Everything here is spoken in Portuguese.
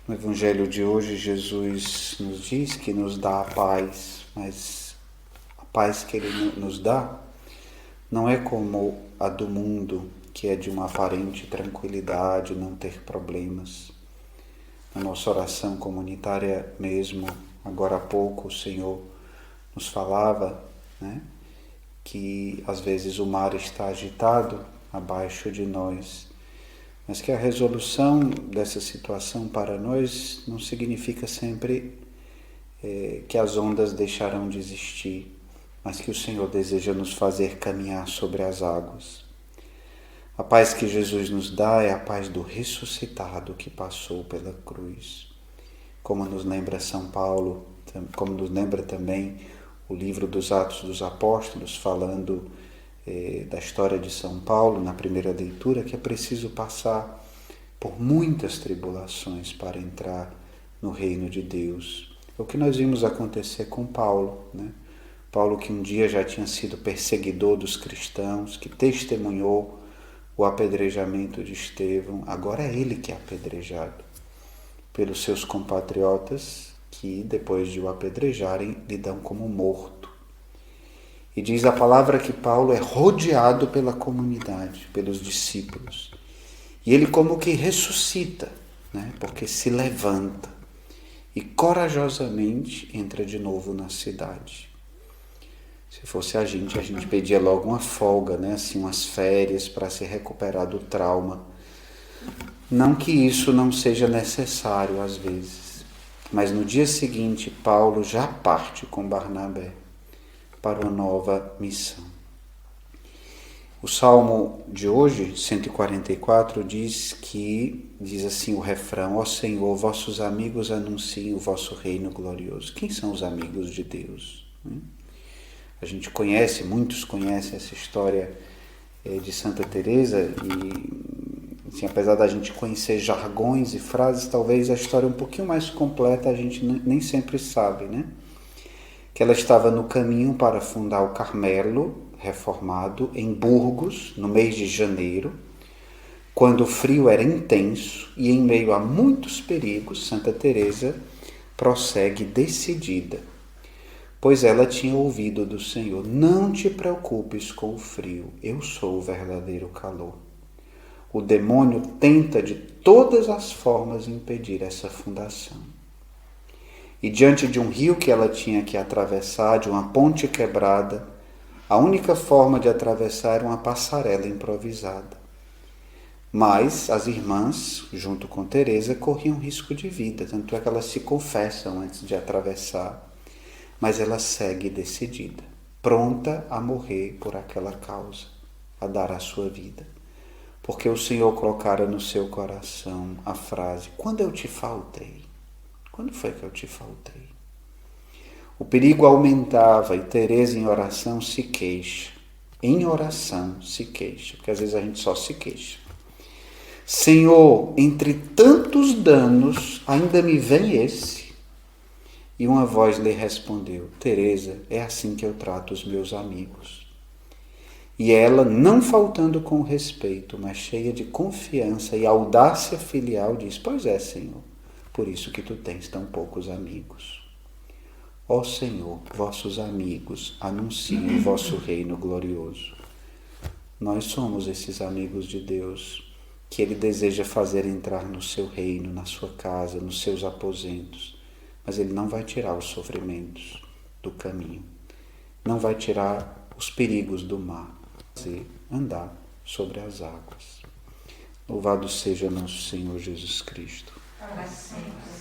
No Evangelho de hoje, Jesus nos diz que nos dá a paz, mas a paz que Ele nos dá não é como a do mundo, que é de uma aparente tranquilidade, não ter problemas. Na nossa oração comunitária mesmo, agora há pouco, o Senhor nos falava, né, que às vezes o mar está agitado abaixo de nós, mas que a resolução dessa situação para nós não significa sempre que as ondas deixarão de existir, mas que o Senhor deseja nos fazer caminhar sobre as águas. A paz que Jesus nos dá é a paz do ressuscitado que passou pela cruz. Como nos lembra São Paulo, como nos lembra também o livro dos Atos dos Apóstolos, falando da história de São Paulo, na primeira leitura, que é preciso passar por muitas tribulações para entrar no reino de Deus. É o que nós vimos acontecer com Paulo, né? Paulo, que um dia já tinha sido perseguidor dos cristãos, que testemunhou o apedrejamento de Estevão, agora é ele que é apedrejado pelos seus compatriotas, que depois de o apedrejarem lhe dão como morto. E diz a palavra que Paulo é rodeado pela comunidade, pelos discípulos. E ele como que ressuscita, né? Porque se levanta e corajosamente entra de novo na cidade. Se fosse a gente pedia logo uma folga, né? Assim, umas férias para se recuperar do trauma. Não que isso não seja necessário às vezes, mas no dia seguinte Paulo já parte com Barnabé para uma nova missão. O Salmo de hoje, 144, diz assim o refrão: ó Senhor, vossos amigos anunciem o vosso reino glorioso. Quem são os amigos de Deus? A gente conhece, muitos conhecem essa história de Santa Teresa e, assim, apesar da gente conhecer jargões e frases, talvez a história um pouquinho mais completa a gente nem sempre sabe, né? Que ela estava no caminho para fundar o Carmelo reformado em Burgos, no mês de janeiro, quando o frio era intenso e em meio a muitos perigos, Santa Teresa prossegue decidida, pois ela tinha ouvido do Senhor: não te preocupes com o frio, eu sou o verdadeiro calor. O demônio tenta de todas as formas impedir essa fundação. E diante de um rio que ela tinha que atravessar, de uma ponte quebrada, a única forma de atravessar era uma passarela improvisada. Mas as irmãs, junto com Teresa, corriam risco de vida, tanto é que elas se confessam antes de atravessar. Mas ela segue decidida, pronta a morrer por aquela causa, a dar a sua vida. Porque o Senhor colocara no seu coração a frase: quando eu te faltei? Quando foi que eu te faltei? O perigo aumentava e Teresa em oração se queixa. Em oração se queixa, porque às vezes a gente só se queixa. Senhor, entre tantos danos, ainda me vem esse? E uma voz lhe respondeu: Teresa, é assim que eu trato os meus amigos. E ela, não faltando com respeito, mas cheia de confiança e audácia filial, diz: pois é, Senhor, por isso que tu tens tão poucos amigos. Ó Senhor, vossos amigos anunciem o vosso reino glorioso. Nós somos esses amigos de Deus que Ele deseja fazer entrar no seu reino, na sua casa, nos seus aposentos. Mas Ele não vai tirar os sofrimentos do caminho, não vai tirar os perigos do mar, e andar sobre as águas. Louvado seja nosso Senhor Jesus Cristo. Para sempre.